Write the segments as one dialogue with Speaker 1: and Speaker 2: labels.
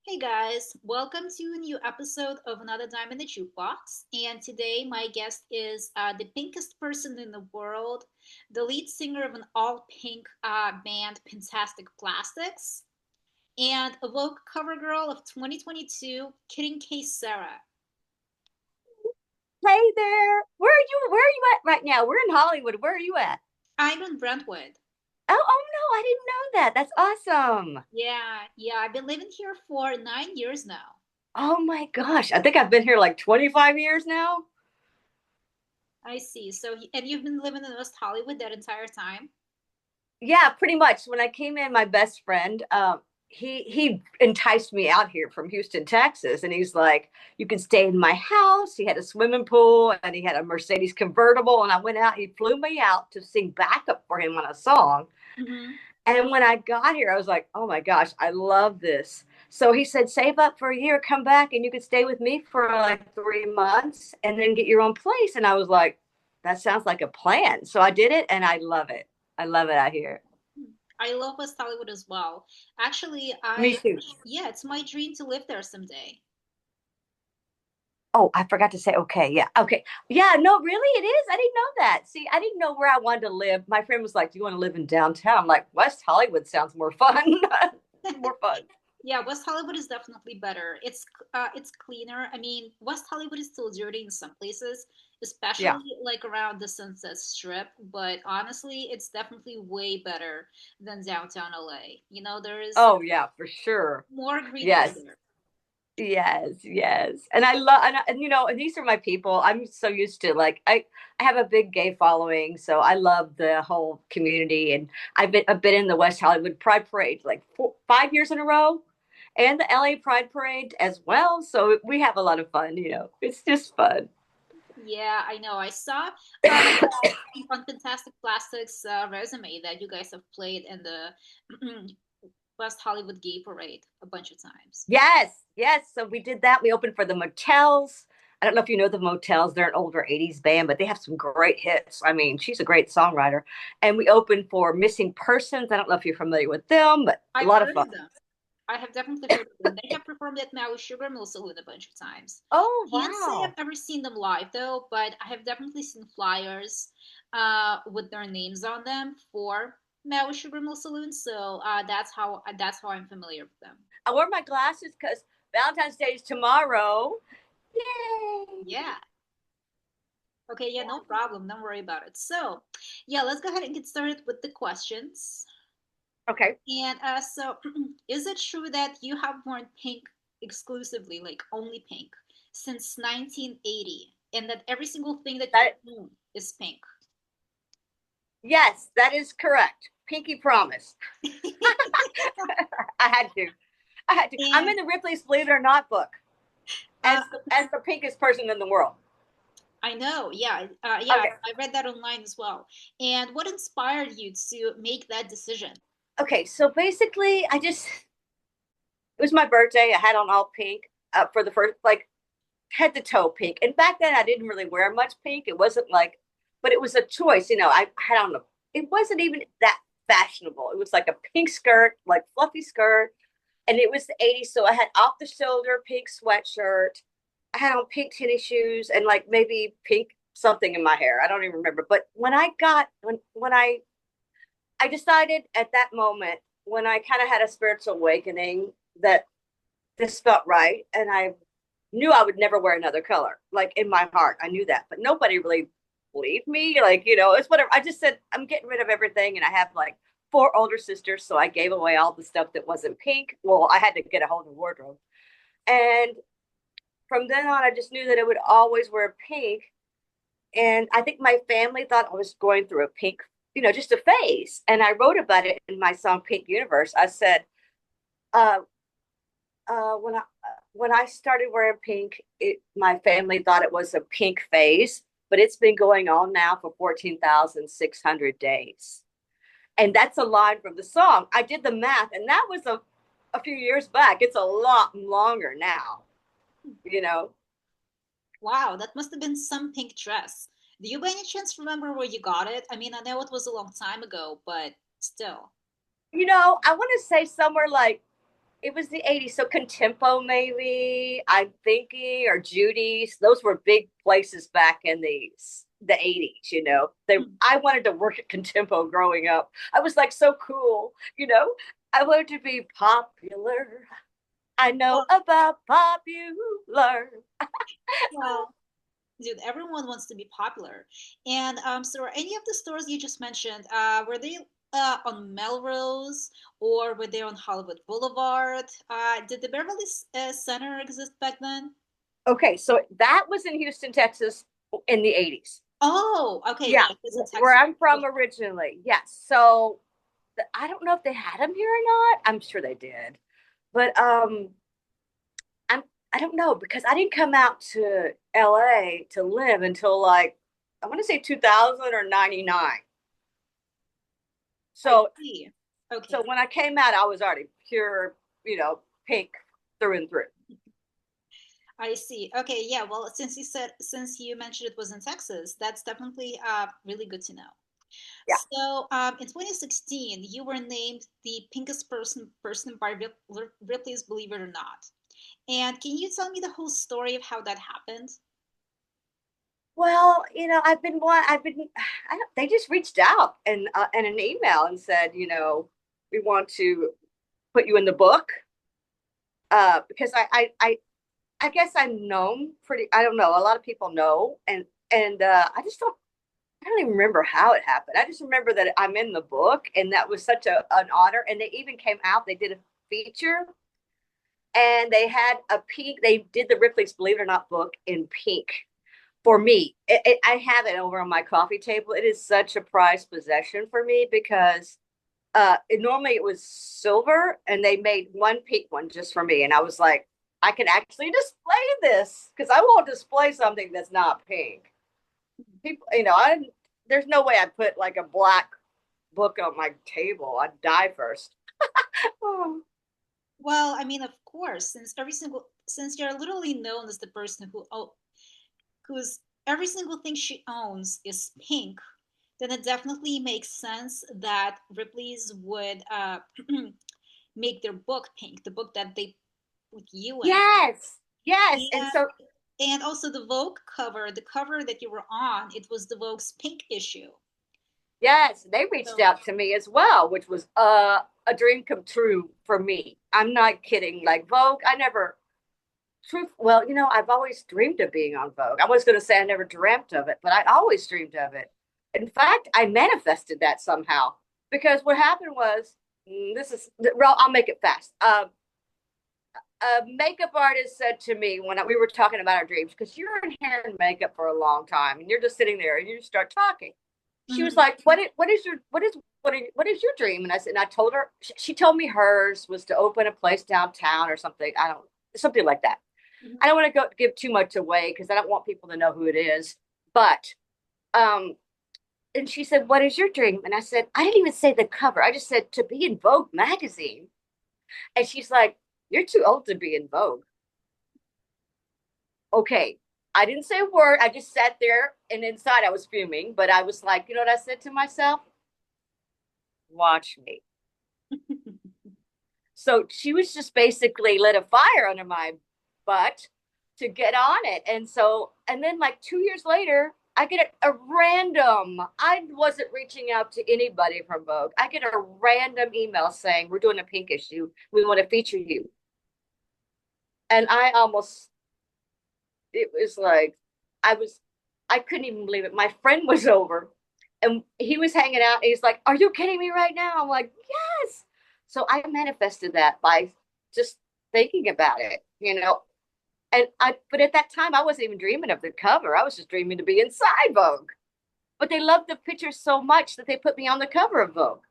Speaker 1: Hey guys, welcome to a new episode of Another Dime in the Jukebox. And today, my guest is the pinkest person in the world, the lead singer of an all pink band, PinkTastic Plastixx, and a Vogue Cover Girl of 2022, Kitten Kay Sera.
Speaker 2: Hey there. Where are you at right now? We're in Hollywood. Where are you at?
Speaker 1: I'm in Brentwood.
Speaker 2: Oh no, I didn't know that. That's awesome.
Speaker 1: Yeah, I've been living here for 9 years now.
Speaker 2: Oh my gosh. I think I've been here like 25 years now.
Speaker 1: I see. And you've been living in West Hollywood that entire time?
Speaker 2: Yeah, pretty much. When I came in, my best friend, he enticed me out here from Houston, Texas, and he's like, "You can stay in my house." He had a swimming pool and he had a Mercedes convertible, and I went out. He flew me out to sing backup for him on a song.
Speaker 1: Hmm.
Speaker 2: And when I got here, I was like, oh my gosh, I love this. So he said, save up for a year, come back, and you could stay with me for like 3 months and then get your own place. And I was like, that sounds like a plan. So I did it and I love it. I love it out here.
Speaker 1: I love West Hollywood as well. Actually,
Speaker 2: Me too.
Speaker 1: yeah, it's my dream to live there someday.
Speaker 2: Oh, I forgot to say, okay. Yeah. Okay. Yeah. No, really, it is. I didn't know that. See, I didn't know where I wanted to live. My friend was like, do you want to live in downtown? I'm like, West Hollywood sounds more fun. More fun.
Speaker 1: Yeah, West Hollywood is definitely better. It's cleaner. I mean, West Hollywood is still dirty in some places,
Speaker 2: Yeah.
Speaker 1: especially like around the Sunset Strip, but honestly, it's definitely way better than downtown LA. There is
Speaker 2: Oh, yeah, for sure.
Speaker 1: more greenery
Speaker 2: Yes.
Speaker 1: there.
Speaker 2: Yes, yes. And I love and and these are my people. I'm so used to like I have a big gay following, so I love the whole community and I've been in the West Hollywood Pride Parade like 5 years in a row and the LA Pride Parade as well. So we have a lot of fun. It's just fun.
Speaker 1: Yeah, I know. I saw on Fantastic Plastics resume that you guys have played in the West Hollywood Gay Parade a bunch of times.
Speaker 2: Yes, yes. So we did that. We opened for the Motels. I don't know if you know the Motels. They're an older 80s band, but they have some great hits. I mean, she's a great songwriter. And we opened for Missing Persons. I don't know if you're familiar with them, but a
Speaker 1: I've
Speaker 2: lot of
Speaker 1: heard
Speaker 2: fun.
Speaker 1: of them. I have definitely heard of them. They have performed at Maui Sugar Mill Saloon a bunch of times.
Speaker 2: Oh,
Speaker 1: Can't say I've
Speaker 2: wow.
Speaker 1: ever seen them live though, but I have definitely seen flyers with their names on them for Maui Sugar Mill Saloon. So that's how I'm familiar with them.
Speaker 2: I wear my glasses because Valentine's Day is tomorrow. Yay.
Speaker 1: Yeah. Okay, yeah, no problem. Don't worry about it. So, yeah, let's go ahead and get started with the questions.
Speaker 2: Okay.
Speaker 1: And is it true that you have worn pink exclusively, like only pink, since 1980, and that every single thing that you
Speaker 2: That
Speaker 1: own is pink?
Speaker 2: yes, that is correct. Pinky promise. I had to. I had to. I'm
Speaker 1: And
Speaker 2: in the Ripley's Believe It or Not book
Speaker 1: uh,
Speaker 2: as the pinkest person in the world.
Speaker 1: I know, yeah,
Speaker 2: Okay.
Speaker 1: I read that online as well. And what inspired you to make that decision?
Speaker 2: Okay, so basically, it was my birthday. I had on all pink for the first, like, head to toe pink. And back then, I didn't really wear much pink. It wasn't like, but it was a choice. I had on it wasn't even that fashionable. It was like a pink skirt, like fluffy skirt. And it was the 80s. So I had off the shoulder pink sweatshirt. I had on pink tennis shoes and like maybe pink something in my hair. I don't even remember. But when I decided at that moment when I kind of had a spiritual awakening that this felt right, and I knew I would never wear another color. Like in my heart, I knew that, but nobody really believed me. Like it's whatever. I just said I'm getting rid of everything, and I have like four older sisters, so I gave away all the stuff that wasn't pink. Well, I had to get a whole new wardrobe, and from then on, I just knew that I would always wear pink. And I think my family thought I was going through a pink, just a phase. And I wrote about it in my song Pink Universe. I said, uh, when I started wearing pink, my family thought it was a pink phase, but it's been going on now for 14,600 days. And that's a line from the song. I did the math, and that was a few years back. It's a lot longer now, you know.
Speaker 1: Wow, that must have been some pink dress. Do you by any chance remember where you got it? I mean, I know it was a long time ago, but still.
Speaker 2: I want to say somewhere like it was the 80s. So Contempo, maybe, I'm thinking, or Judy's. Those were big places back in the 80s, you know.
Speaker 1: Hmm.
Speaker 2: I wanted to work at Contempo growing up. I was like so cool, you know. I wanted to be popular. I know
Speaker 1: Well,
Speaker 2: about popular.
Speaker 1: well, dude, everyone wants to be popular. And so are any of the stores you just mentioned, were they on Melrose or were they on Hollywood Boulevard? Did the Beverly Center exist back then?
Speaker 2: Okay, so that was in Houston, Texas in the 80s.
Speaker 1: Oh, okay,
Speaker 2: Yeah,
Speaker 1: yeah, it was in
Speaker 2: where
Speaker 1: Texas.
Speaker 2: I'm from originally. Yes. So I don't know if they had them here or not. I'm sure they did. But I'm I don't know because I didn't come out to LA to live until like I want to say 2000 or 99.
Speaker 1: I
Speaker 2: So
Speaker 1: see. Okay,
Speaker 2: so when I came out I was already pure, you know, pink through and through.
Speaker 1: I see. Okay, yeah. Well, since you mentioned it was in Texas, that's definitely really good to know.
Speaker 2: Yeah.
Speaker 1: So, in 2016, you were named the pinkest person by Ripley's Believe It or Not. And can you tell me the whole story of how that happened?
Speaker 2: Well, you know, I've been I don't, they just reached out and an email and said, you know, we want to put you in the book because I guess I'm known pretty. I don't know. A lot of people know, and I don't even remember how it happened. I just remember that I'm in the book, and that was such an honor. And they even came out. They did a feature, and they had a pink. They did the Ripley's Believe It or Not book in pink for me. I have it over on my coffee table. It is such a prized possession for me because normally it was silver, and they made one pink one just for me. And I was like, I can actually display this because I won't display something that's not pink. People, you know, there's no way I'd put like a black book on my table. I'd die first. Oh.
Speaker 1: Well, I mean, of course, since you're literally known as the person whose every single thing she owns is pink, then it definitely makes sense that Ripley's would make their book pink, the book that they put you in.
Speaker 2: Yes, yes. And
Speaker 1: And
Speaker 2: so,
Speaker 1: and also the Vogue cover, the cover that you were on, it was the Vogue's pink issue.
Speaker 2: yes, they reached
Speaker 1: So,
Speaker 2: out to me as well, which was a dream come true for me. I'm not kidding. Like Vogue, I never, truth, well, you know, I've always dreamed of being on Vogue. I was going to say I never dreamt of it, but I always dreamed of it. In fact, I manifested that somehow because what happened was, this is, well, I'll make it fast. A makeup artist said to me when we were talking about our dreams, because you're in hair and makeup for a long time, and you're just sitting there and you start talking. She was
Speaker 1: mhm.
Speaker 2: like, what is your dream?" And I said, and I told her. She told me hers was to open a place downtown or something. I don't something like that.
Speaker 1: Mhm.
Speaker 2: I don't want to go give too much away because I don't want people to know who it is. But um, and she said, "What is your dream?" And I said, I didn't even say the cover. I just said to be in Vogue magazine. And she's like, "You're too old to be in Vogue." Okay. I didn't say a word. I just sat there and inside I was fuming, but I was like, you know what I said to myself? Watch me. So she was just basically lit a fire under my butt to get on it. And then like 2 years later, I get a random, I wasn't reaching out to anybody from Vogue. I get a random email saying, we're doing a pink issue. We want to feature you. And it was like, I was, I couldn't even believe it. My friend was over and he was hanging out. And he's like, "Are you kidding me right now?" I'm like, "Yes." So I manifested that by just thinking about it, you know. But at that time, I wasn't even dreaming of the cover. I was just dreaming to be inside Vogue. But they loved the picture so much that they put me on the cover of Vogue.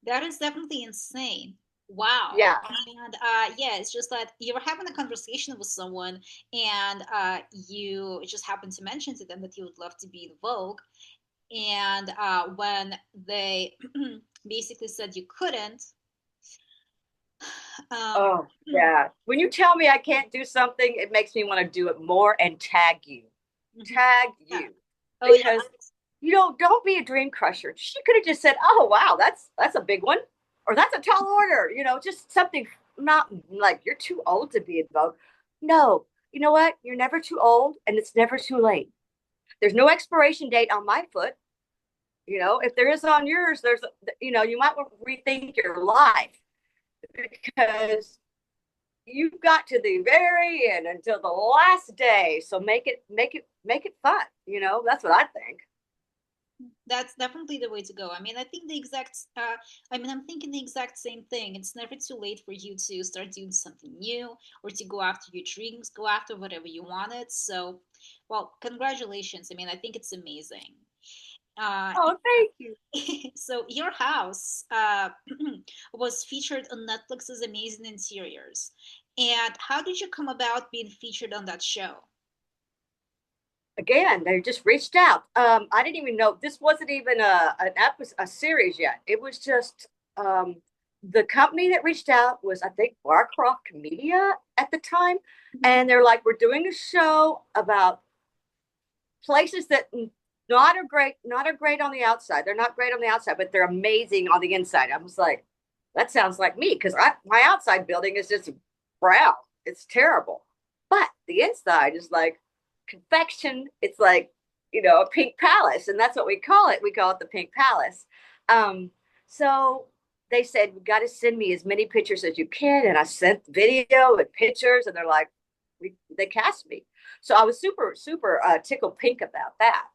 Speaker 1: That is definitely insane. Wow.
Speaker 2: Yeah.
Speaker 1: And yeah, it's just that you were having a conversation with someone and you just happened to mention to them that you would love to be in Vogue. And when they basically said you couldn't, um,
Speaker 2: Oh, yeah. When you tell me I can't do something, it makes me want to do it more and tag you. Tag
Speaker 1: yeah.
Speaker 2: you.
Speaker 1: Oh yeah.
Speaker 2: Because you know, don't be a dream crusher. She could have just said, "Oh wow, that's a big one," or "That's a tall order." You know, just something not like you're too old to be in Vogue. No, you know what? You're never too old, and it's never too late. There's no expiration date on my foot. You know, if there is on yours, you might want to rethink your life because you've got to the very end until the last day. So make it fun. That's what I think.
Speaker 1: That's definitely the way to go. I mean, I'm thinking the exact same thing. It's never too late for you to start doing something new or to go after your dreams, go after whatever you wanted. So, well, congratulations. I mean, I think it's amazing. Uh,
Speaker 2: Oh, thank you.
Speaker 1: so your house was featured on Netflix's Amazing Interiors. And how did you come about being featured on that show?
Speaker 2: Again, they just reached out. I didn't even know this wasn't even a series yet. It was just the company that reached out was, I think, Barcroft Media at the time, and they're like, we're doing a show about places that not are great on the outside. They're not great on the outside, but they're amazing on the inside. I was like, that sounds like me because my outside building is just brown. It's terrible, but the inside is like confection. It's like a pink palace, and that's what we call it. We call it the Pink Palace. So they said, we got to send me as many pictures as you can, and I sent video and pictures, and they're like, they cast me. So I was super super tickled pink about that.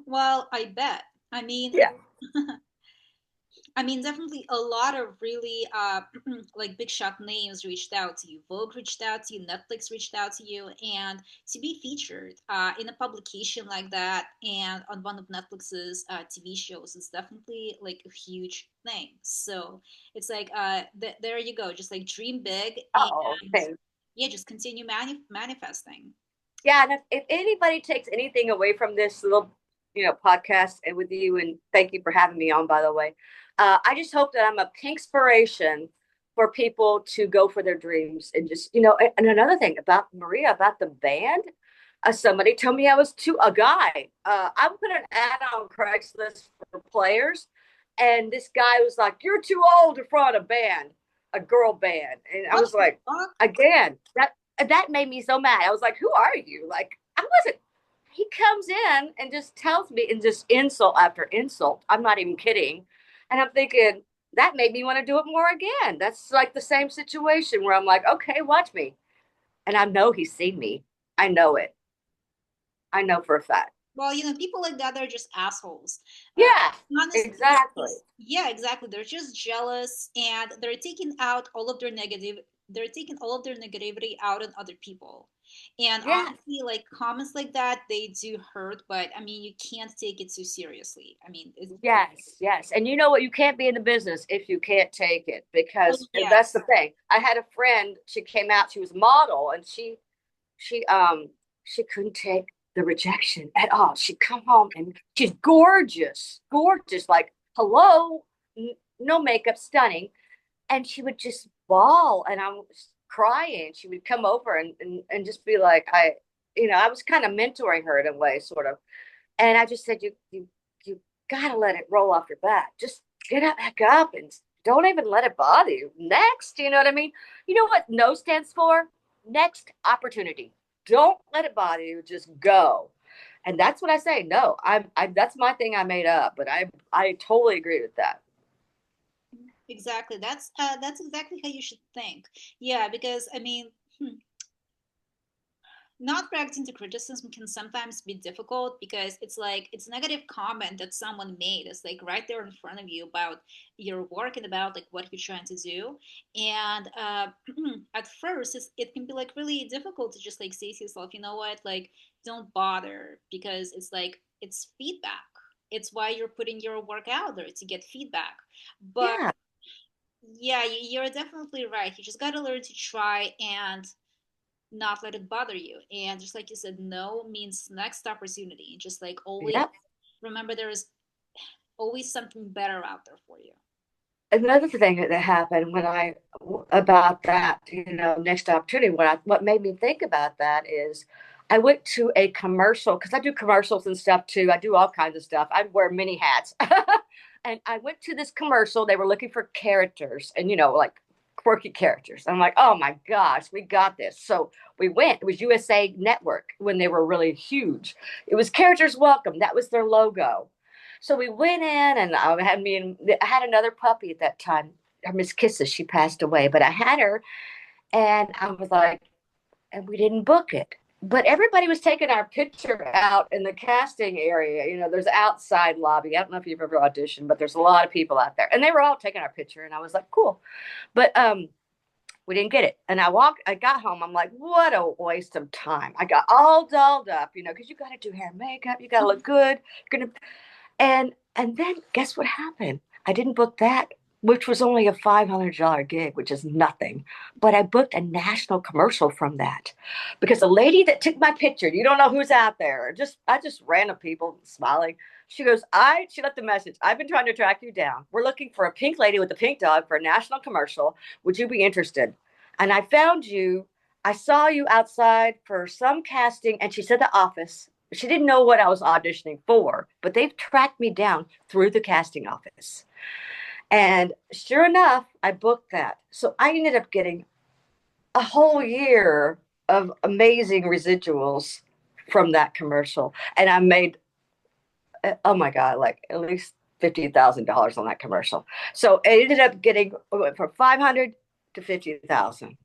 Speaker 1: Well, I bet. I mean,
Speaker 2: Yeah.
Speaker 1: I mean, definitely a lot of really like big shot names reached out to you. Vogue reached out to you, Netflix reached out to you, and to be featured in a publication like that and on one of Netflix's TV shows is definitely like a huge thing. So it's like, there you go, just like dream big
Speaker 2: Oh,
Speaker 1: and
Speaker 2: okay.
Speaker 1: yeah, just continue manifesting.
Speaker 2: Yeah, and if anybody takes anything away from this little, podcast and with you, and thank you for having me on, by the way. I just hope that I'm a pink inspiration for people to go for their dreams and just, and another thing about Maria, about the band, somebody told me I was too a guy. I put an ad on Craigslist for players, and this guy was like, "You're too old to front a band, a girl band," and I
Speaker 1: What
Speaker 2: was
Speaker 1: the
Speaker 2: like,
Speaker 1: fuck?
Speaker 2: again, that made me so mad. I was like, who are you? Like, I wasn't. He comes in and just tells me, and just insult after insult. I'm not even kidding. And I'm thinking, that made me want to do it more again. That's like the same situation where I'm like, okay, watch me. And I know he's seen me. I know it. I know for a fact.
Speaker 1: Well, people like that, they're just assholes. Uh,
Speaker 2: Yeah,
Speaker 1: Honestly,
Speaker 2: exactly.
Speaker 1: yeah, exactly. They're just jealous and they're taking out all of their negative. They're taking all of their negativity out on other people. And
Speaker 2: Yeah.
Speaker 1: honestly, like comments like that, they do hurt. But I mean, you can't take it too seriously. I mean,
Speaker 2: Yes, yes. And you know what? You can't be in the business if you can't take it
Speaker 1: oh,
Speaker 2: because that's the
Speaker 1: yes.
Speaker 2: thing. I had a friend, she came out, she was a model, and she couldn't take the rejection at all. She'd come home and she's gorgeous, gorgeous, like hello, no makeup, stunning. And she would just bawl and I was crying. She would come over and just be like, I was kind of mentoring her in a way, sort of. And I just said, you gotta let it roll off your back. Just get up, back up, and don't even let it bother you. Next, you know what I mean? You know what no stands for? Next opportunity. Don't let it bother you. Just go. And that's what I say. No, that's my thing I made up, but I totally agree with that.
Speaker 1: Exactly. That's exactly how you should think. Yeah, because I mean, not reacting to criticism can sometimes be difficult because it's like it's a negative comment that someone made. It's like right there in front of you about your work and about like what you're trying to do. And at first, it can be like really difficult to just like say to yourself, you know what, like don't bother because it's like it's feedback. It's why you're putting your work out there to get feedback. But
Speaker 2: Yeah.
Speaker 1: yeah, you're definitely right. You just gotta learn to try and not let it bother you. And just like you said, no means next opportunity. Just like always
Speaker 2: Yep.
Speaker 1: remember there is always something better out there for you.
Speaker 2: Another thing that happened when I about that, next opportunity, what made me think about that is I went to a commercial because I do commercials and stuff too. I do all kinds of stuff. I wear many hats. and I went to this commercial. They were looking for characters and, like quirky characters. I'm like, oh my gosh, we got this. So we went. It was USA Network when they were really huge. It was Characters Welcome. That was their logo. So we went in, and I had another puppy at that time. Her Miss Kisses. She passed away, but I had her, and I was like, and we didn't book it. But everybody was taking our picture out in the casting area. There's outside lobby. I don't know if you've ever auditioned, but there's a lot of people out there, and they were all taking our picture. And I was like, cool, but we didn't get it. And I got home. I'm like, what a waste of time. I got all dolled up, because you got to do hair and makeup. You got to look good. You're gonna, and then guess what happened? I didn't book that, which was only a $500 gig, which is nothing. But I booked a national commercial from that because the lady that took my picture, you don't know who's out there. I just random people smiling. She goes, she left a message. I've been trying to track you down. We're looking for a pink lady with a pink dog for a national commercial. Would you be interested? And I found you. I saw you outside for some casting. And she said the office. She didn't know what I was auditioning for, but they've tracked me down through the casting office. And sure enough, I booked that. So I ended up getting a whole year of amazing residuals from that commercial. And I made, oh my God, like at least $50,000 on that commercial. So it ended up getting from 500 to 50,000.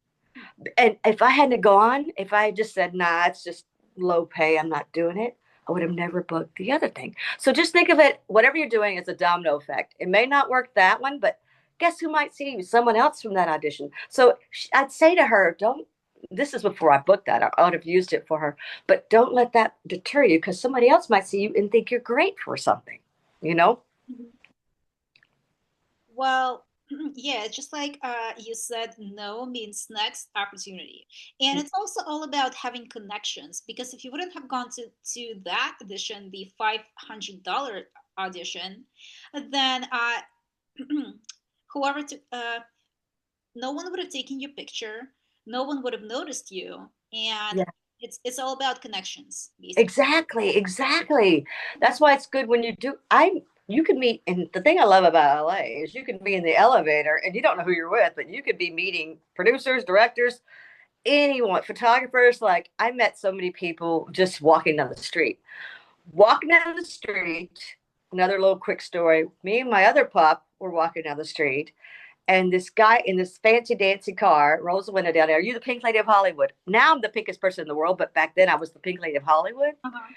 Speaker 2: And if I hadn't gone, if I had just said, nah, it's just low pay, I'm not doing it, I would have never booked the other thing. So just think of it, whatever you're doing is a domino effect. It may not work that one, but guess who might see you? Someone else from that audition. So I'd say to her, this is before I booked that. I ought to have used it for her, but don't let that deter you because somebody else might see you and think you're great for something, you know?
Speaker 1: Well, yeah, it's just like you said, no means next opportunity. And it's also all about having connections because if you wouldn't have gone to that audition, the $500 audition, then whoever took, no one would have taken your picture, no one would have noticed you, and
Speaker 2: Yeah.
Speaker 1: it's all about connections, basically.
Speaker 2: Exactly. That's why it's good when you can meet, and the thing I love about LA is you can be in the elevator and you don't know who you're with, but you could be meeting producers, directors, anyone, photographers. Like I met so many people just walking down the street. Walking down the street, another little quick story. Me and my other pup were walking down the street, and this guy in this fancy dancy car rolls the window down there. Are you the pink lady of Hollywood? Now I'm the pinkest person in the world, but back then I was the pink lady of Hollywood
Speaker 1: Uh-huh.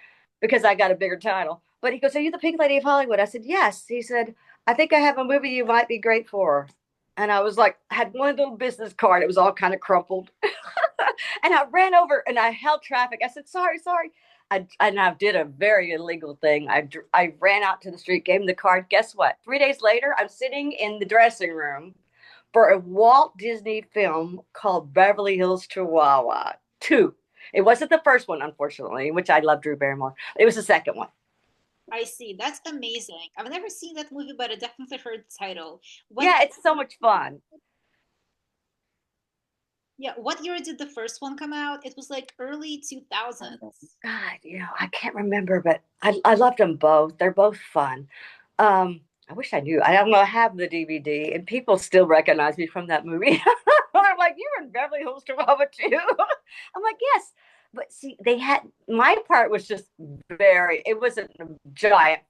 Speaker 2: because I got a bigger title. But he goes, are you the pink lady of Hollywood? I said, yes. He said, I think I have a movie you might be great for. And I was like, I had one little business card. It was all kind of crumpled. And I ran over and I held traffic. I said, sorry. And I did a very illegal thing. I ran out to the street, gave him the card. Guess what? 3 days later, I'm sitting in the dressing room for a Walt Disney film called Beverly Hills Chihuahua 2. It wasn't the first one, unfortunately, which I love Drew Barrymore. It was the second one.
Speaker 1: I see. That's amazing. I've never seen that movie, but I definitely heard the title. What,
Speaker 2: Yeah, it's so much fun.
Speaker 1: yeah, what year did the first one come out? It was like early
Speaker 2: Oh,
Speaker 1: 2000s.
Speaker 2: God, I can't remember, but I loved them both. They're both fun. I wish I knew. I don't know. I have the DVD, and people still recognize me from that movie. They're like, "You were in Beverly Hills Chihuahua too." I'm like, "Yes," but see, they had my part was just very. It wasn't a giant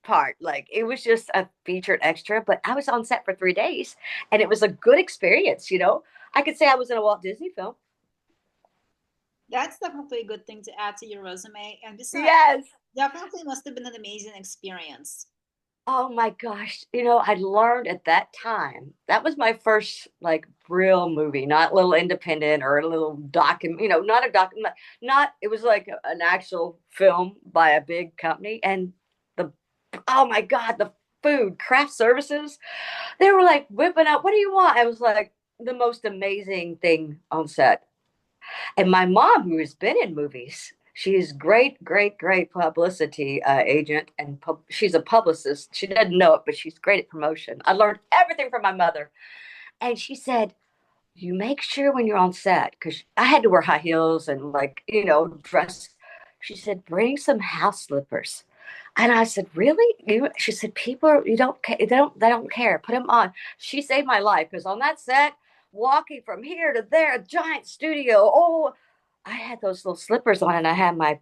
Speaker 2: part. Like it was just a featured extra, but I was on set for 3 days, and it was a good experience. I could say I was in a Walt Disney film.
Speaker 1: That's definitely a good thing to add to your resume. And besides,
Speaker 2: Yes.
Speaker 1: definitely must have been an amazing experience.
Speaker 2: Oh my gosh. I learned at that time. That was my first like real movie, not little independent or a little document, not a document, not, it was like an actual film by a big company. And the, oh my God, the food, craft services, they were like whipping out, what do you want? I was like the most amazing thing on set. And my mom, who has been in movies, she's great publicity agent, and she's a publicist. She doesn't know it, but she's great at promotion. I learned everything from my mother. And she said, you make sure when you're on set, because I had to wear high heels and like, dress. She said, bring some house slippers. And I said, really? She said, people, you don't, they don't care. Put them on. She saved my life because on that set, walking from here to there, a giant studio. Oh, I had those little slippers on and I had my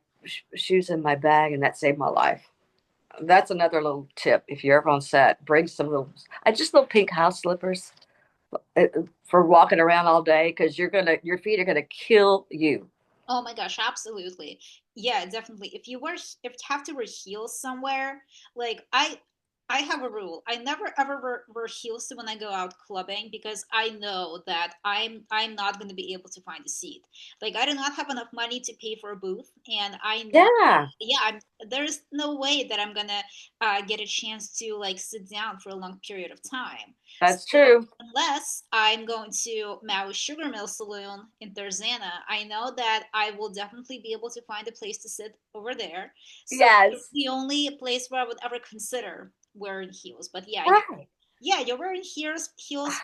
Speaker 2: shoes in my bag, and that saved my life. That's another little tip. If you're ever on set, bring some little, just little pink house slippers uh, for walking around all day because your feet are gonna kill you.
Speaker 1: Oh my gosh, absolutely. Yeah, definitely. If you have to wear heels somewhere, like I have a rule. I never ever wear heels when I go out clubbing because I know that I'm not going to be able to find a seat. Like I do not have enough money to pay for a booth, and I know,
Speaker 2: Yeah,
Speaker 1: yeah, there's no way that I'm gonna get a chance to like sit down for a long period of time.
Speaker 2: that's
Speaker 1: So
Speaker 2: true.
Speaker 1: unless I'm going to Maui Sugar Mill Saloon in Tarzana, I know that I will definitely be able to find a place to sit over there. So it's
Speaker 2: Yes,
Speaker 1: the only place where I would ever consider wearing heels. But yeah,
Speaker 2: right.
Speaker 1: yeah, you're wearing heels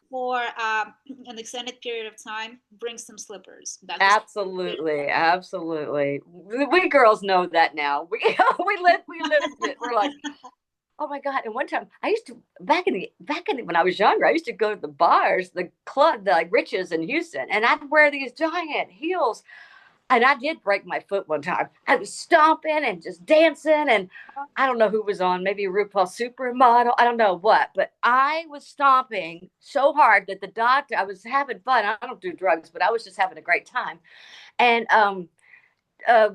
Speaker 1: for an extended period of time. Bring some slippers. That was
Speaker 2: Absolutely, absolutely. We girls know that now. We we lived it. We're like, oh my god! And one time, I used to back in when I was younger, I used to go to the bars, the club, the like Riches in Houston, and I'd wear these giant heels. And I did break my foot one time. I was stomping and just dancing, and I don't know who was on, maybe RuPaul Supermodel, I don't know what, but I was stomping so hard that the doctor, I was having fun. I don't do drugs, but I was just having a great time. And uh,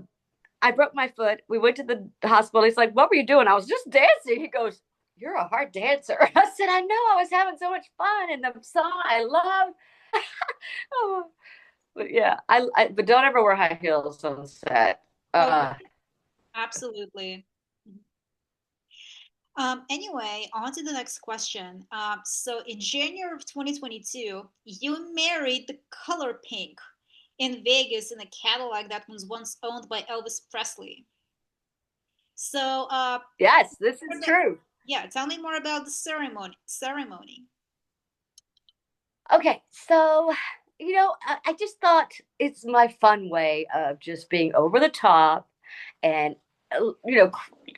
Speaker 2: I broke my foot. We went to the hospital. He's like, "What were you doing?" I was just dancing. He goes, "You're a hard dancer." I said, "I know. I was having so much fun in the song I love." Oh, but yeah, but don't ever wear high heels on set.
Speaker 1: oh
Speaker 2: Uh,
Speaker 1: absolutely. Anyway, on to the next question. So in January of 2022, you married the color pink in Vegas in a Cadillac that was once owned by Elvis Presley. So,
Speaker 2: yes, this is true.
Speaker 1: yeah, tell me more about the ceremony.
Speaker 2: Okay, so I just thought it's my fun way of just being over the top, and you know,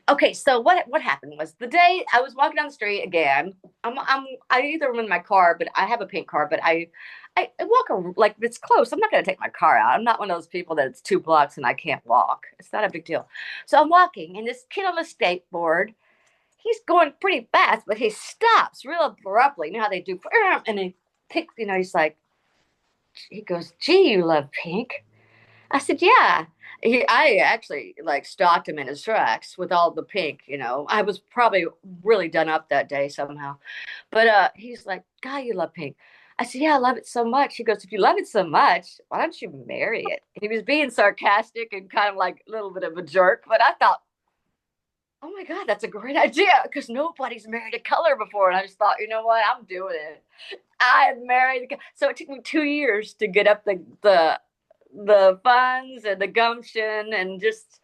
Speaker 2: okay. So what happened was the day I was walking down the street again. I either am in my car, but I have a pink car, but I walk like it's close. I'm not going to take my car out. I'm not one of those people that it's 2 blocks and I can't walk. It's not a big deal. So I'm walking, and this kid on a skateboard, he's going pretty fast, but he stops real abruptly. You know how they do, and he picks. He's like, he goes, "Gee, you love pink." I said, "Yeah." I actually like stopped him in his tracks with all the pink. I was probably really done up that day somehow, but he's like, "God, you love pink." I said, "Yeah, I love it so much." He goes, "If you love it so much, why don't you marry it?" He was being sarcastic and kind of like a little bit of a jerk, but I thought, oh my God, that's a great idea because nobody's married a color before. And I just thought, you know what? I'm doing it. I married. So it took me 2 years to get up the funds and the gumption and just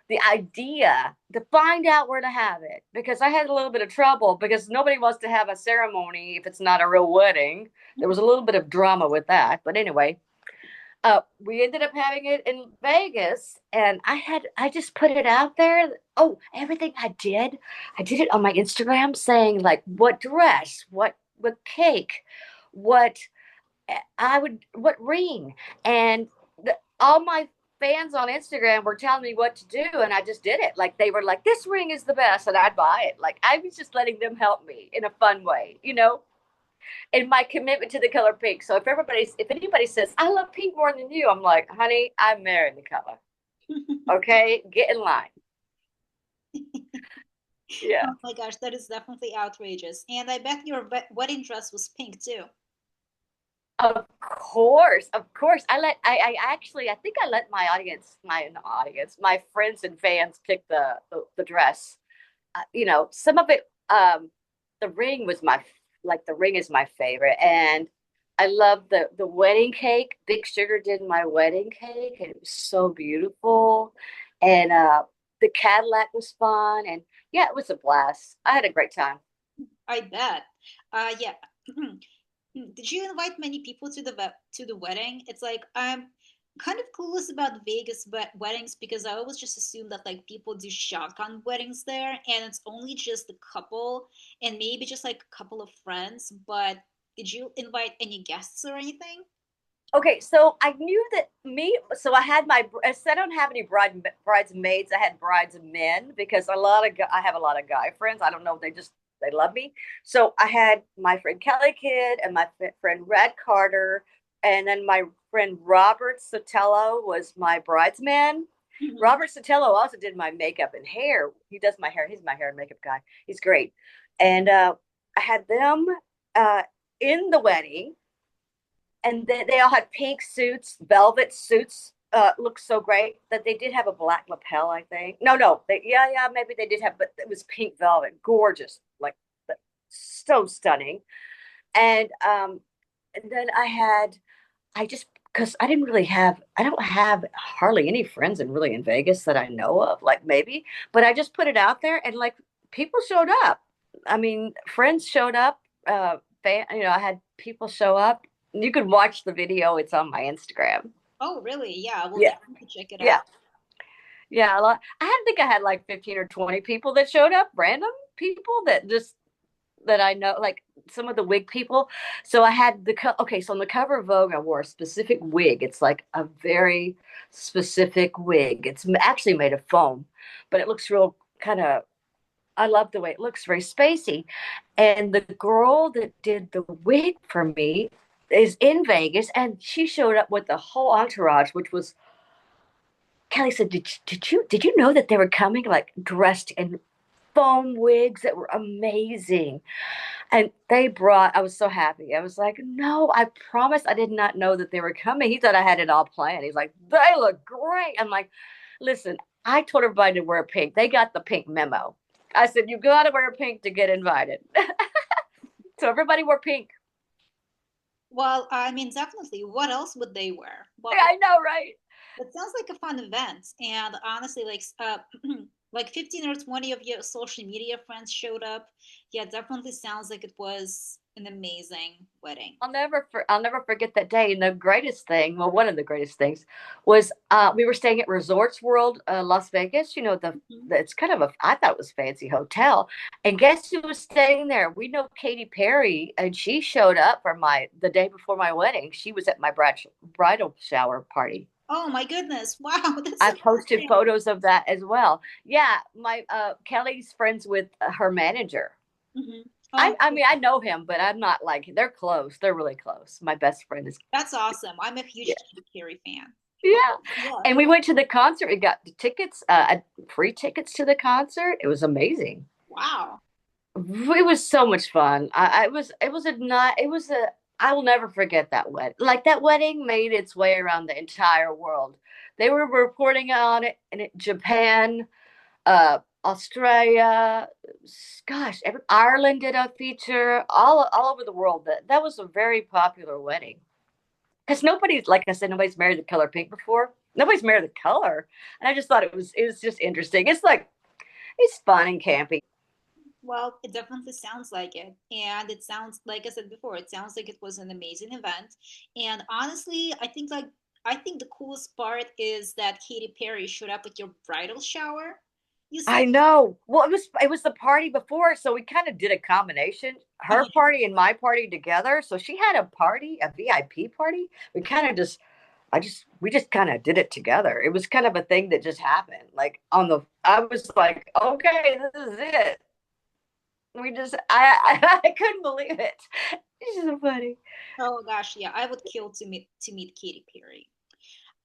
Speaker 2: the idea to find out where to have it because I had a little bit of trouble because nobody wants to have a ceremony if it's not a real wedding. There was a little bit of drama with that. But anyway, we ended up having it in Vegas, and I just put it out there. Oh, everything I did it on my Instagram, saying like what dress, what cake, what what ring, and all my fans on Instagram were telling me what to do, and I just did it. Like they were like, "This ring is the best," and I'd buy it. Like I was just letting them help me in a fun way. And my commitment to the color pink. So if anybody says I love pink more than you, I'm like, honey, I'm marrying the color. Okay, get in line. Yeah,
Speaker 1: Oh my gosh, that is definitely outrageous. And I bet your wedding dress was pink too.
Speaker 2: of course, of course. I actually I think I let my friends and fans pick the dress. Some of it. The ring was the ring is my favorite, and I love the wedding cake. Big Sugar did my wedding cake, and it was so beautiful. And the Cadillac was fun, and yeah, it was a blast. I had a great time.
Speaker 1: I bet. Yeah. Did you invite many people to the wedding? It's like kind of clueless about Vegas weddings because I always just assume that like people do shotgun weddings there and it's only just a couple and maybe just like a couple of friends. But did you invite any guests or anything?
Speaker 2: Okay, so I knew that so I had I said I don't have any bridesmaids. I had bridesmen because I have a lot of guy friends. I don't know, they love me. So I had my friend Kelly Kidd and my friend Red Carter, and then my friend Robert Sotelo was my bridesman.
Speaker 1: Mhm.
Speaker 2: Robert Sotelo also did my makeup and hair. He does my hair. He's my hair and makeup guy. He's great. And I had them uh, in the wedding, and they all had pink suits, velvet suits. Looked so great that they did have a black lapel, I think. No, yeah, maybe they did have, but it was pink velvet, gorgeous, like so stunning. And then I just because I don't have hardly any friends in Vegas that I know of, like maybe, but I just put it out there and like people showed up. I mean, friends showed up. I had people show up. You can watch the video. It's on my Instagram.
Speaker 1: Oh, really? Yeah, we'll
Speaker 2: Yeah,
Speaker 1: definitely check it
Speaker 2: yeah,
Speaker 1: out.
Speaker 2: yeah. A lot. Think I had like 15 or 20 people that showed up, random people that I know, like some of the wig people. So I had okay. So on the cover of Vogue, I wore a specific wig. It's like a very specific wig. It's actually made of foam, but it looks real kind of. I love the way it looks, very spacey. And the girl that did the wig for me is in Vegas, and she showed up with the whole entourage, which was Kelly said, did you know that they were coming like dressed in foam wigs that were amazing? And I was so happy. I was like, no, I promise I did not know that they were coming. He thought I had it all planned. He's like, they look great. I'm like, listen, I told everybody to wear pink. They got the pink memo. I said, you got to wear pink to get invited. So everybody wore pink.
Speaker 1: Well, I mean, definitely. What else would they wear?
Speaker 2: Yeah, I know, right?
Speaker 1: It sounds like a fun event, and honestly, like like 15 or 20 of your social media friends showed up. Yeah, definitely sounds like it was an amazing wedding.
Speaker 2: I'll never forget that day. And the greatest thing, well, one of the greatest things, was we were staying at Resorts World, Las Vegas. You know
Speaker 1: Mhm.
Speaker 2: it's kind of a I thought it was a fancy hotel. And guess who was staying there? We know Katy Perry, and she showed up for my the day before my wedding. She was at my bridal shower party.
Speaker 1: Oh my goodness! Wow, that's
Speaker 2: I posted
Speaker 1: amazing.
Speaker 2: photos of that as well. Yeah, my Kelly's friends with her manager.
Speaker 1: Hmm. Oh,
Speaker 2: I mean, I know him, but I'm not like they're close. They're really close. My best friend is
Speaker 1: that's awesome. I'm a
Speaker 2: yeah,
Speaker 1: huge Katy Perry fan. Oh,
Speaker 2: yeah.
Speaker 1: yeah.
Speaker 2: And we went to the concert. We got the tickets, free tickets to the concert. It was amazing.
Speaker 1: Wow.
Speaker 2: It was so much fun. It was a not. It was a. I will never forget that wedding. Like that wedding made its way around the entire world. They were reporting on it in Japan, Australia, gosh, Ireland did a feature all over the world. That was a very popular wedding because nobody's like I said, nobody's married the color pink before. Nobody's married the color, and I just thought it was just interesting. It's like it's fun and campy.
Speaker 1: Well, it definitely sounds like it. And it sounds, like I said before, it sounds like it was an amazing event. And honestly, I think the coolest part is that Katy Perry showed up at your bridal shower. You said,
Speaker 2: I know. Well, it was the party before, so we kind of did a combination, her party and my party together. So she had a party, a VIP party. We kind of just we just kind of did it together. It was kind of a thing that just happened. Like I was like, okay, this is it. I couldn't believe it. It's so funny.
Speaker 1: oh gosh, yeah, I would kill to meet Katy Perry.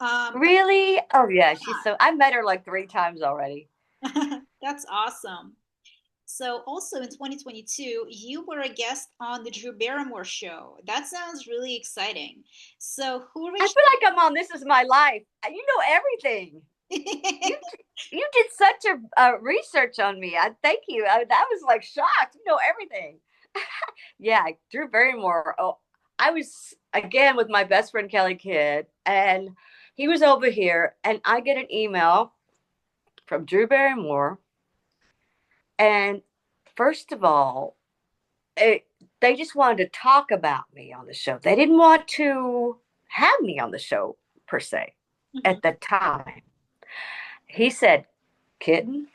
Speaker 1: But
Speaker 2: Really? Oh yeah, I met her like 3 times already.
Speaker 1: that's awesome. So also in 2022, you were a guest on the Drew Barrymore Show. That sounds really exciting. So who
Speaker 2: I
Speaker 1: reached
Speaker 2: feel like I'm on This Is My Life. You know everything. You you did such a research on me. I thank you. I was like shocked. You know everything. Yeah, Drew Barrymore. Oh, I was again with my best friend Kelly Kidd, and he was over here, and I get an email from Drew Barrymore, and first of all, they just wanted to talk about me on the show. They didn't want to have me on the show per se. at the time. He said, Kitten,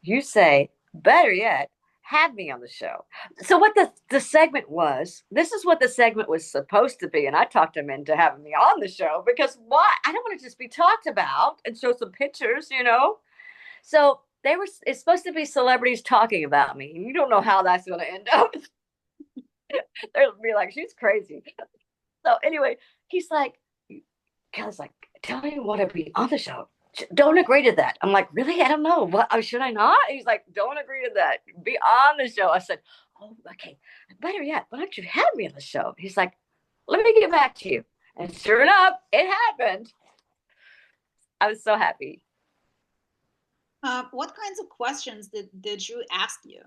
Speaker 2: you say, better yet, have me on the show. So what the segment was, this is what the segment was supposed to be. And I talked him into having me on the show because why? I don't want to just be talked about and show some pictures, you know? So it's supposed to be celebrities talking about me. You don't know how that's going to end up. They'll be like, she's crazy. So anyway, he's like, Kelly's like, tell me you want to be on the show. Don't agree to that. I'm like, really? I don't know. What should I not? He's like, don't agree to that. Be on the show. I said, oh, okay. Better yet, why don't you have me on the show? He's like, let me get back to you. And sure enough, it happened. I was so happy.
Speaker 1: What kinds of questions did Drew ask you?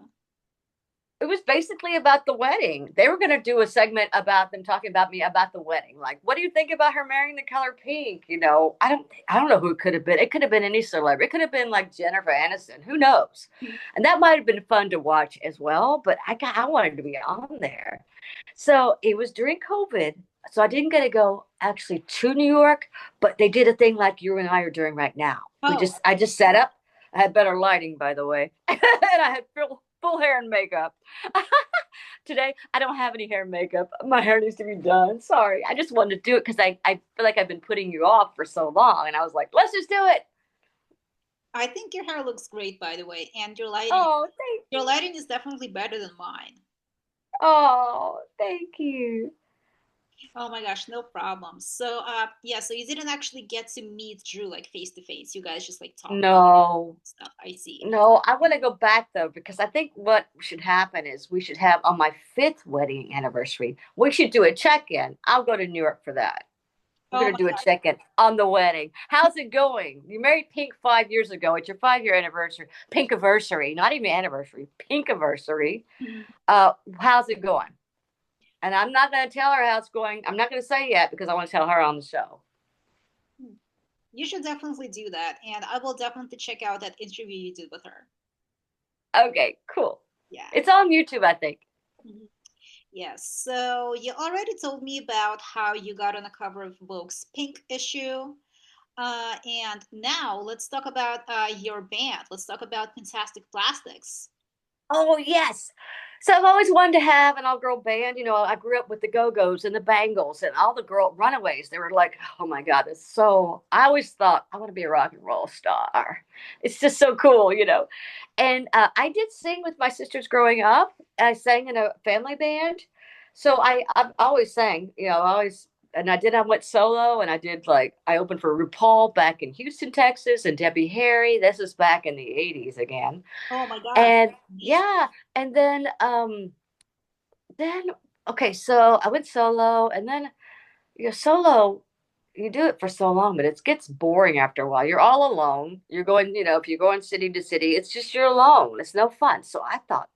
Speaker 2: It was basically about the wedding. They were going to do a segment about them talking about me about the wedding. Like, what do you think about her marrying the color pink? You know, I don't know who it could have been. It could have been any celebrity. It could have been like Jennifer Aniston. Who knows? And that might have been fun to watch as well. But I wanted to be on there. So it was during COVID. So I didn't get to go actually to New York, but they did a thing like you and I are doing right now.
Speaker 1: Oh,
Speaker 2: I just sat up. I had better lighting, by the way, and I had full hair and makeup. Today, I don't have any hair and makeup. My hair needs to be done. Sorry. I just wanted to do it because I feel like I've been putting you off for so long. And I was like, let's just do it.
Speaker 1: I think your hair looks great, by the way, and
Speaker 2: Oh, thank
Speaker 1: your
Speaker 2: you.
Speaker 1: lighting is definitely better than mine.
Speaker 2: Oh, thank you.
Speaker 1: Oh my gosh, no problem. So, yeah, so you didn't actually get to meet Drew like face to face. You guys just like talked
Speaker 2: No,
Speaker 1: stuff. I see.
Speaker 2: no, I want to go back though, because I think what should happen is we should have on my fifth wedding anniversary, we should do a check in. I'll go to New York for that. We're
Speaker 1: Oh
Speaker 2: gonna
Speaker 1: my
Speaker 2: do a
Speaker 1: God.
Speaker 2: check-in on the wedding. How's it going? You married Pink 5 years ago. It's your 5 year anniversary, Pink anniversary, not even anniversary, Pink anniversary.
Speaker 1: Mhm.
Speaker 2: How's it going? And I'm not gonna tell her how it's going. I'm not gonna say yet because I want to tell her on the show.
Speaker 1: You should definitely do that, and I will definitely check out that interview you did with her.
Speaker 2: Okay, cool.
Speaker 1: Yeah.
Speaker 2: It's on YouTube, I think.
Speaker 1: Mhm. Yes. So you already told me about how you got on the cover of Vogue's Pink issue. And now let's talk about your band. Let's talk about PinkTastic Plastixx.
Speaker 2: Oh yes. So I've always wanted to have an all-girl band. You know, I grew up with the Go-Go's and the Bangles and all the girl Runaways. They were like, oh my God, it's so. I always thought I want to be a rock and roll star. It's just so cool, you know. And I did sing with my sisters growing up. I sang in a family band, so I've always sang. You know, I always and I did. I went solo, and I did like I opened for RuPaul back in Houston, Texas, and Debbie Harry. This is back in the '80s again.
Speaker 1: Oh my gosh.
Speaker 2: And
Speaker 1: Amazing.
Speaker 2: yeah, and then okay, so I went solo, and then you're solo. You do it for so long, but it gets boring after a while. You're all alone. You're going, you know, if you're going city to city, it's just you're alone. It's no fun. So I thought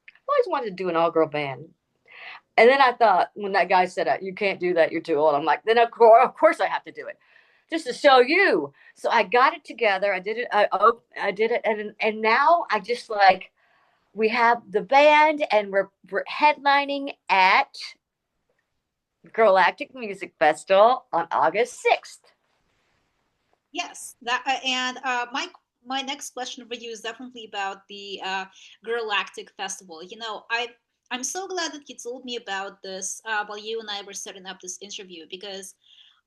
Speaker 2: I always wanted to do an all girl band. And then I thought when that guy said, "You can't do that. You're too old." I'm like, then of course I have to do it, just to show you. So I got it together. I did it. I did it, and now I just like we have the band, and we're headlining at GirlActic Music Festival on August 6th.
Speaker 1: Yes. That and my next question for you is definitely about the GirlActic Festival. I'm so glad that you told me about this while you and I were setting up this interview because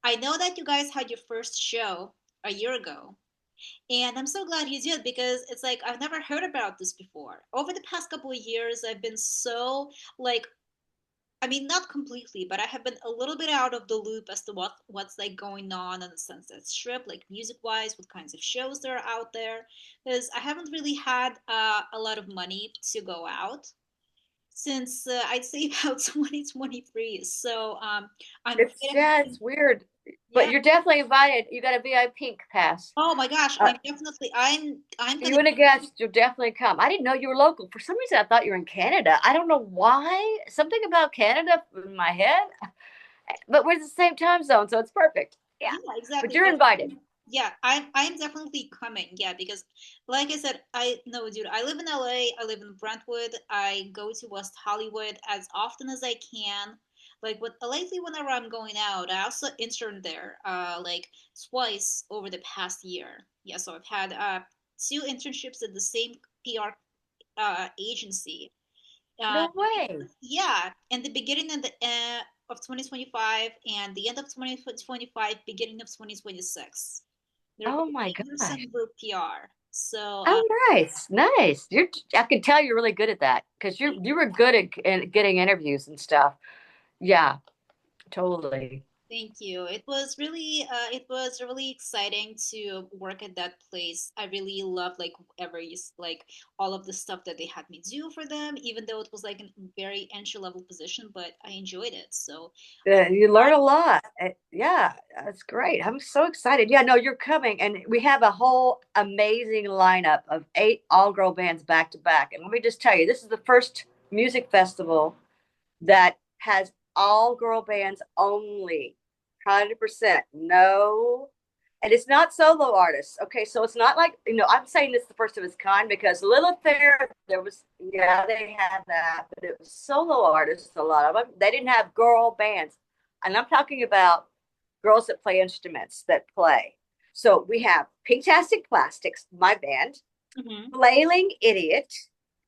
Speaker 1: I know that you guys had your first show a year ago. And I'm so glad you did because it's like I've never heard about this before. Over the past couple of years, I've been so like I mean not completely, but I have been a little bit out of the loop as to what's like going on the Sunset Strip, like music wise, what kinds of shows there are out there. Because I haven't really had a lot of money to go out since I'd say about 2023. So I'm
Speaker 2: It's weird, but
Speaker 1: yeah.
Speaker 2: you're definitely invited. You got a VIP pass.
Speaker 1: Oh my gosh,
Speaker 2: Uh,
Speaker 1: I'm gonna
Speaker 2: you and a guest, you'll definitely come. I didn't know you were local. For some reason, I thought you were in Canada. I don't know why. Something about Canada in my head, but we're the same time zone, so it's perfect. Yeah,
Speaker 1: yeah,
Speaker 2: but
Speaker 1: exactly.
Speaker 2: you're
Speaker 1: But
Speaker 2: invited.
Speaker 1: yeah, I'm definitely coming. Yeah, because like I said, I no, dude, I live in LA, I live in Brentwood, I go to West Hollywood as often as I can. Like with lately, whenever I'm going out, I also interned there, like twice over the past year. Yeah, so I've had two internships at the same PR agency. Uh,
Speaker 2: No way.
Speaker 1: yeah, in the beginning and the of 2025 and the end of 2025, beginning of 2026. They're
Speaker 2: Oh
Speaker 1: both
Speaker 2: my
Speaker 1: in-person
Speaker 2: gosh.
Speaker 1: group PR. So
Speaker 2: Oh, nice, nice. I can tell you're really good at that because you were good at getting interviews and stuff. Yeah, totally.
Speaker 1: thank you. It was really exciting to work at that place. I really loved like like all of the stuff that they had me do for them, even though it was like a very entry level position, but I enjoyed it. So
Speaker 2: You learn a lot. Yeah, that's great. I'm so excited. Yeah, no, you're coming, and we have a whole amazing lineup of 8 all-girl bands back to back. And let me just tell you, this is the first music festival that has all-girl bands only, 100%. No, and it's not solo artists. Okay, so it's not like, I'm saying this is the first of its kind because Lilith Fair, there was, yeah, they had that, but it was solo artists, a lot of them. They didn't have girl bands. And I'm talking about girls that play instruments that play. So we have PinkTastic Plastixx, my band,
Speaker 1: mhm,
Speaker 2: Flailing Idiot,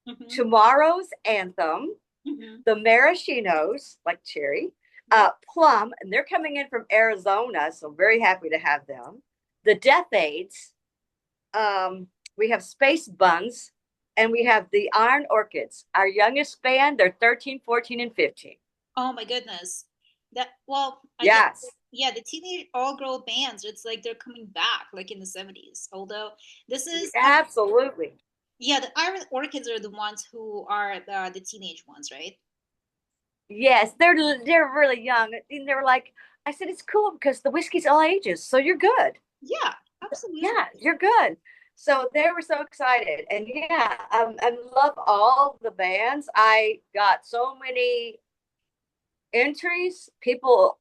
Speaker 1: mhm,
Speaker 2: Tomorrow's Anthem,
Speaker 1: mhm.
Speaker 2: the Maraschinos, like Cherry,
Speaker 1: Yep.
Speaker 2: Plum, and they're coming in from Arizona, so very happy to have them. The Death Aids, we have Spacebunz, and we have the Iron Orchids. Our youngest band, they're 13, 14, and 15.
Speaker 1: Oh my goodness. That well, I guess
Speaker 2: Yes,
Speaker 1: yeah, the teenage all girl bands, it's like they're coming back like in the 70s. Although this is
Speaker 2: absolutely.
Speaker 1: yeah, the Iron Orchids are the ones who are the teenage ones, right?
Speaker 2: Yes, they're really young. And they were like, I said, it's cool because the whiskey's all ages, so you're good.
Speaker 1: Yeah, absolutely.
Speaker 2: Yeah, you're good. So they were so excited. And yeah, I love all the bands. I got so many entries. People,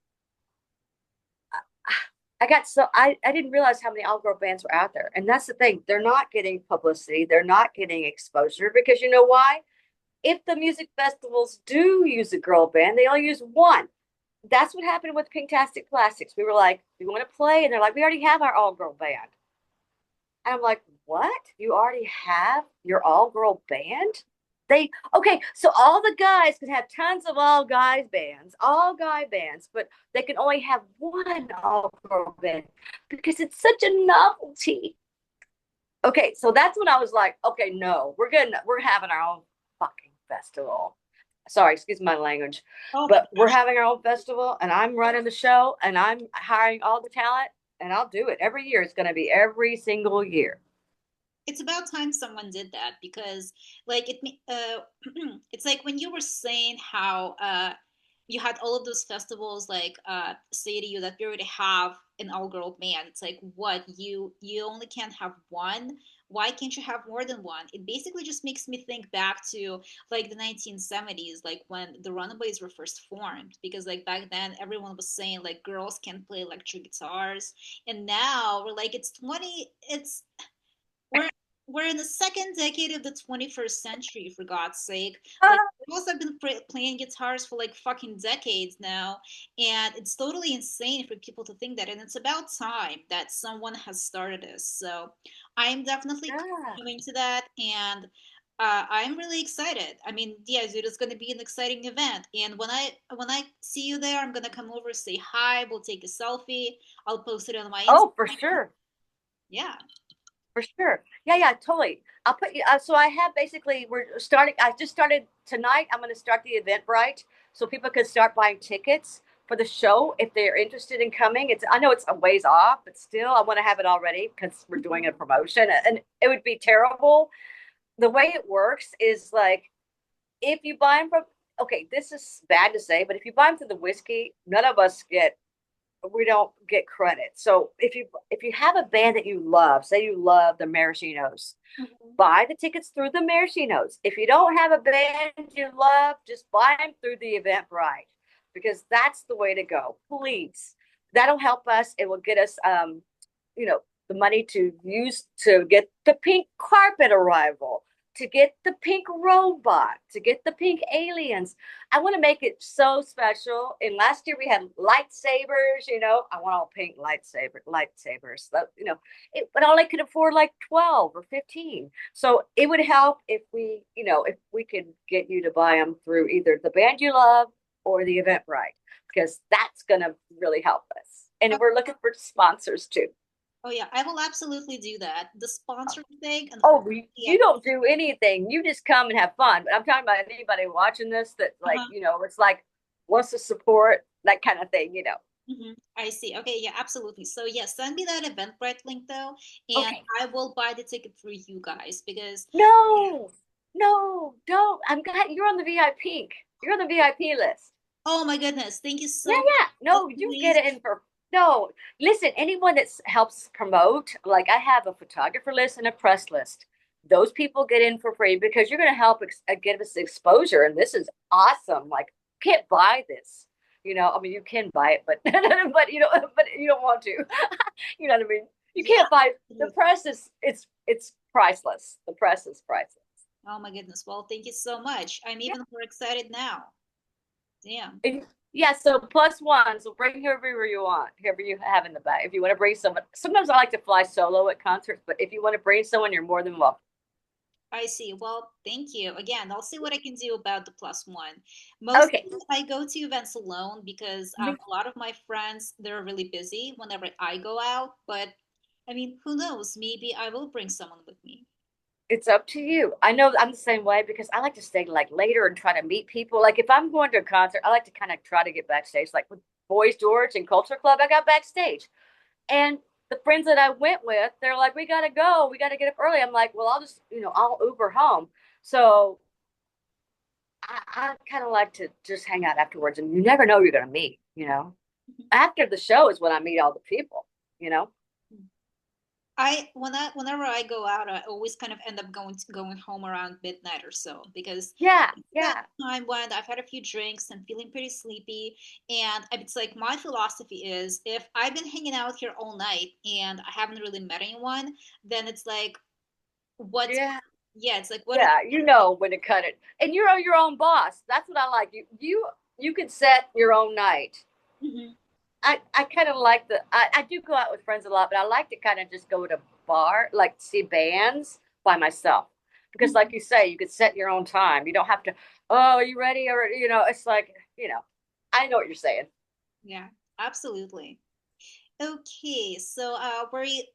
Speaker 2: I didn't realize how many all-girl bands were out there. And that's the thing. They're not getting publicity. They're not getting exposure because you know why? If the music festivals do use a girl band, they only use one. That's what happened with PinkTastic Plastixx. We were like, we want to play. And they're like, we already have our all-girl band. And I'm like, what? You already have your all girl band? Okay, so all the guys can have tons of all guys bands, all guy bands, but they can only have one all girl band because it's such a novelty. Okay, so that's when I was like, okay, no, we're having our own fucking festival. Sorry, excuse my language,
Speaker 1: Oh my
Speaker 2: but we're
Speaker 1: gosh.
Speaker 2: having our own festival and I'm running the show and I'm hiring all the talent and I'll do it every year. It's going to be every single year.
Speaker 1: It's about time someone did that because like it's like when you were saying how you had all of those festivals like say to you that we already have an all girl band. It's like what you only can't have one. Why can't you have more than one? It basically just makes me think back to like the 1970s, like when the Runaways were first formed, because like back then everyone was saying like girls can't play electric guitars, and now we're like it's we're we're in the second decade of the 21st century, for God's sake. Like girls have been playing guitars for like fucking decades now, and it's totally insane for people to think that. And it's about time that someone has started this. So I'm definitely
Speaker 2: Yeah.
Speaker 1: coming to that, and I'm really excited. I mean, yeah, dude, it's going to be an exciting event. And when I see you there, I'm gonna come over, say hi. We'll take a selfie. I'll post it on my
Speaker 2: Oh, for
Speaker 1: Instagram.
Speaker 2: sure.
Speaker 1: Yeah.
Speaker 2: For sure. Yeah, yeah, totally. I'll put you, so I have basically, I just started tonight. I'm going to start the Eventbrite so people can start buying tickets for the show if they're interested in coming. I know it's a ways off, but still, I want to have it all ready because we're doing a promotion and it would be terrible. The way it works is like, if you buy them from, okay, this is bad to say, but if you buy them through the whiskey, none of us get we don't get credit. So if you have a band that you love, say you love the Maraschinos,
Speaker 1: Mhm.
Speaker 2: buy the tickets through the Maraschinos. If you don't have a band you love, just buy them through the Eventbrite because that's the way to go. Please, that'll help us. It will get us, the money to use to get the pink carpet arrival, to get the pink robot, to get the pink aliens. I want to make it so special. And last year we had lightsabers, you know. I want all pink lightsabers. You know, but all I could afford like 12 or 15. So it would help if we, you know, if we could get you to buy them through either the band you love or the Eventbrite, because that's gonna really help us. And we're looking for sponsors too.
Speaker 1: Oh yeah, I will absolutely do that. The sponsor thing,
Speaker 2: Oh,
Speaker 1: unfortunately,
Speaker 2: you don't do anything. You just come and have fun. But I'm talking about anybody watching this that, like,
Speaker 1: uh-huh.
Speaker 2: you know, it's like wants to support that kind of thing, you know.
Speaker 1: I see. Okay, yeah, absolutely. So yeah, send me that Eventbrite link though, and
Speaker 2: Okay.
Speaker 1: I will buy the ticket for you guys because
Speaker 2: No, no, don't. I'm glad you're on the VIP. You're on the VIP list.
Speaker 1: oh my goodness, thank you
Speaker 2: Yeah,
Speaker 1: so much.
Speaker 2: yeah.
Speaker 1: But
Speaker 2: No, you get
Speaker 1: please,
Speaker 2: it in for no. Listen, anyone that helps promote, like I have a photographer list and a press list. Those people get in for free because you're going to help give us exposure, and this is awesome. Like, can't buy this, you know. I mean, you can buy it, but but you know, but you don't want to. You know what I mean? You
Speaker 1: yeah,
Speaker 2: can't buy the
Speaker 1: absolutely.
Speaker 2: press is it's priceless. The press is priceless.
Speaker 1: Oh my goodness. Well, thank you so much. I'm even more excited now. Damn.
Speaker 2: And yeah, so plus one. So bring whoever you want, whoever you have in the bag. If you want to bring someone, sometimes I like to fly solo at concerts, but if you want to bring someone, you're more than welcome.
Speaker 1: I see. Well, thank you. Again, I'll see what I can do about the plus one.
Speaker 2: Okay.
Speaker 1: Mostly, I go to events alone because a lot of my friends, they're really busy whenever I go out. But I mean, who knows? Maybe I will bring someone with me.
Speaker 2: It's up to you. I know I'm the same way because I like to stay like later and try to meet people. Like if I'm going to a concert, I like to kind of try to get backstage. Like with Boys George and Culture Club, I got backstage. And the friends that I went with, they're like, we gotta go. We gotta get up early. I'm like, well, I'll just, you know, I'll Uber home. So I kind of like to just hang out afterwards, and you never know who you're going to meet. You know, after the show is when I meet all the people. You know.
Speaker 1: Whenever I go out, I always kind of end up going home around midnight or so because
Speaker 2: Yeah,
Speaker 1: it's that
Speaker 2: yeah,
Speaker 1: time when I've had a few drinks and feeling pretty sleepy, and it's like my philosophy is if I've been hanging out here all night and I haven't really met anyone, then it's like what's
Speaker 2: yeah,
Speaker 1: yeah, it's like what is
Speaker 2: yeah. You know when to cut it, and you're your own boss. That's what I like. You can set your own night.
Speaker 1: Mhm.
Speaker 2: I kind of like I do go out with friends a lot, but I like to kind of just go to bar, like see bands by myself. Because like
Speaker 1: Mhm.
Speaker 2: you say, you could set your own time. You don't have to, oh, are you ready? Or, you know, it's like, you know, I know what you're saying.
Speaker 1: Yeah, absolutely. Okay, so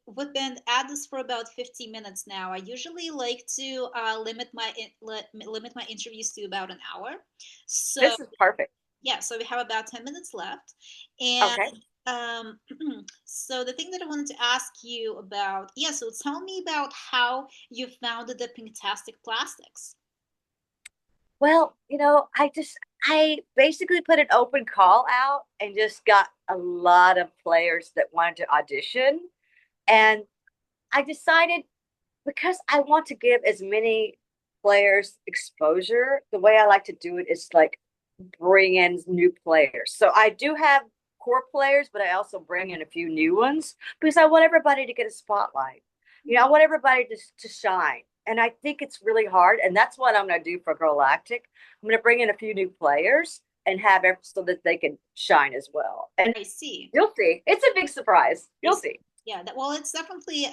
Speaker 1: we've been at this for about 50 minutes now. I usually like to limit my interviews to about an hour. So
Speaker 2: This is perfect.
Speaker 1: yeah, so we have about 10 minutes left, and
Speaker 2: Okay.
Speaker 1: um, so the thing that I wanted to ask you about, yeah, so tell me about how you founded the Pinktastic Plastixx.
Speaker 2: Well, you know, I basically put an open call out and just got a lot of players that wanted to audition. And I decided because I want to give as many players exposure, the way I like to do it is like bring in new players. So I do have core players, but I also bring in a few new ones because I want everybody to get a spotlight. You know, I want everybody to shine. And I think it's really hard. And that's what I'm going to do for GirlActic. I'm going to bring in a few new players and have so that they can shine as well. And
Speaker 1: I see.
Speaker 2: you'll see. It's a big surprise.
Speaker 1: I
Speaker 2: You'll
Speaker 1: see.
Speaker 2: see.
Speaker 1: Yeah, well, it's definitely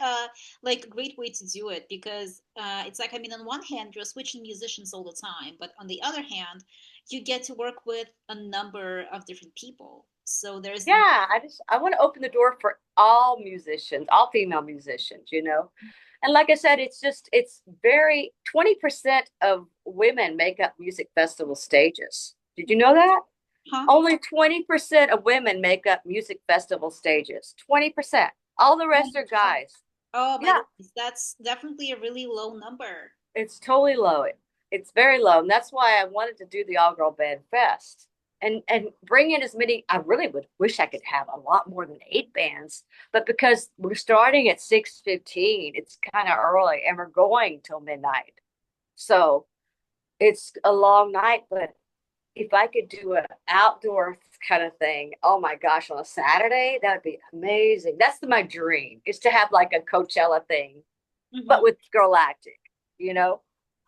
Speaker 1: like a great way to do it because it's like I mean, on one hand, you're switching musicians all the time, but on the other hand, you get to work with a number of different people. So there's
Speaker 2: Yeah, I want to open the door for all musicians, all female musicians, you know. And like I said, it's very 20% of women make up music festival stages. Did you know that?
Speaker 1: huh?
Speaker 2: Only 20% of women make up music festival stages. 20%. All the rest are
Speaker 1: 20%.
Speaker 2: guys.
Speaker 1: Oh my
Speaker 2: Yeah,
Speaker 1: goodness, that's definitely a really low number.
Speaker 2: it's totally low. It's very low. And that's why I wanted to do the all girl band fest. And bring in as many. I really would wish I could have a lot more than 8 bands, but because we're starting at 6:15, it's kind of early, and we're going till midnight. So it's a long night, but if I could do an outdoor kind of thing, oh my gosh, on a Saturday, that would be amazing. That's my dream is to have like a Coachella thing, but
Speaker 1: Hmm.
Speaker 2: with GirlActic, you know?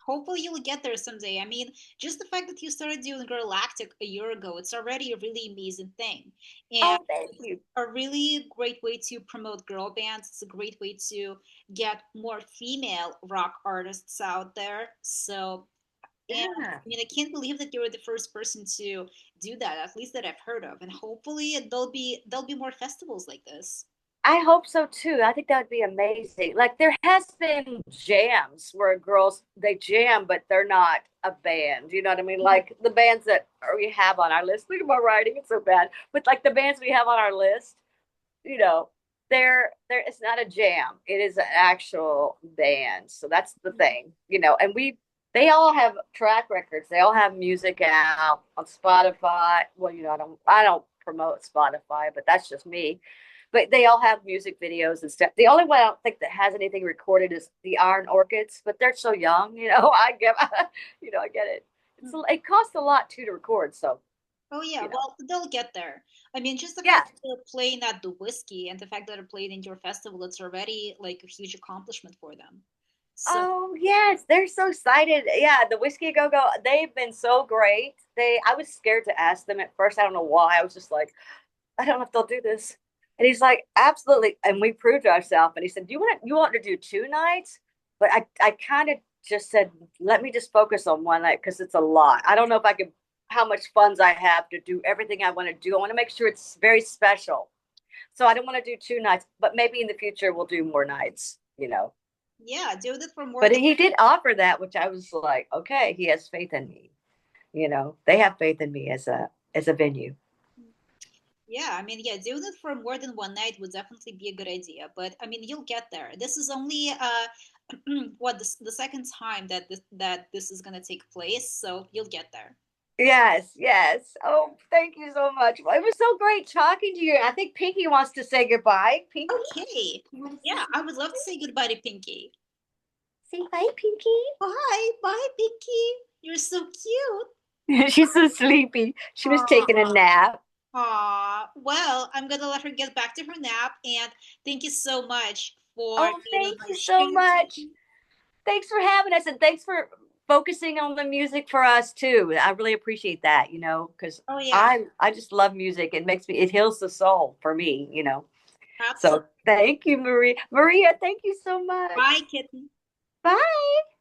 Speaker 1: Hopefully you'll get there someday. I mean, just the fact that you started doing GirlActic a year ago, it's already a really amazing thing. And
Speaker 2: Oh, thank you.
Speaker 1: a really great way to promote girl bands. It's a great way to get more female rock artists out there. So, and
Speaker 2: Yeah.
Speaker 1: I mean, I can't believe that you're the first person to do that, at least that I've heard of. And hopefully there'll be more festivals like this.
Speaker 2: I hope so too. I think that would be amazing. Like there has been jams where girls they jam, but they're not a band. You know what I mean? Like the bands that we have on our list. Look at my writing; it's so bad. But like the bands we have on our list, you know, they're it's not a jam. It is an actual band. So that's the thing, you know. And we they all have track records. They all have music out on Spotify. Well, you know, I don't promote Spotify, but that's just me. But they all have music videos and stuff. The only one I don't think that has anything recorded is the Iron Orchids, but they're so young, you know. I get, you know, I get it. It costs a lot too to record, so
Speaker 1: Oh yeah,
Speaker 2: you know.
Speaker 1: well they'll get there. I mean, just the
Speaker 2: Yeah.
Speaker 1: fact that they're playing at the Whiskey and the fact that they're playing in your festival, it's already like a huge accomplishment for them. So,
Speaker 2: Oh yes, they're so excited. Yeah, the Whiskey Go Go. They've been so great. I was scared to ask them at first. I don't know why. I was just like, I don't know if they'll do this. And he's like, absolutely. And we proved ourselves. And he said, you want to do 2 nights? But I kind of just said, let me just focus on one night because it's a lot. I don't know if I could, how much funds I have to do everything I want to do. I want to make sure it's very special. So I don't want to do 2 nights, but maybe in the future we'll do more nights, you know.
Speaker 1: yeah, do it for more
Speaker 2: But
Speaker 1: than
Speaker 2: he did offer that, which I was like, okay, he has faith in me. You know, they have faith in me as a venue.
Speaker 1: yeah, I mean, yeah, doing it for more than one night would definitely be a good idea. But I mean, you'll get there. This is only what the second time that this is gonna take place, so you'll get there.
Speaker 2: Yes, yes. Oh, thank you so much. Well, it was so great talking to you. I think Pinky wants to say goodbye. Pinky,
Speaker 1: Okay.
Speaker 2: you want to say
Speaker 1: Yeah, I would love to say goodbye to Pinky.
Speaker 2: say bye, Pinky?
Speaker 1: Bye, bye, Pinky. You're so cute.
Speaker 2: She's so sleepy. She was taking a
Speaker 1: Aw.
Speaker 2: nap.
Speaker 1: Aw. Well, I'm gonna let her get back to her nap, and thank you so much for
Speaker 2: Oh,
Speaker 1: being on
Speaker 2: thank
Speaker 1: my
Speaker 2: you so
Speaker 1: show
Speaker 2: much.
Speaker 1: today.
Speaker 2: Thanks for having us, and thanks for focusing on the music for us too. I really appreciate that, you know, because
Speaker 1: Oh yeah,
Speaker 2: I just love music. It heals the soul for me, you know.
Speaker 1: absolutely.
Speaker 2: So thank you, Maria. Maria, thank you so much.
Speaker 1: Bye, kitten.
Speaker 2: Bye.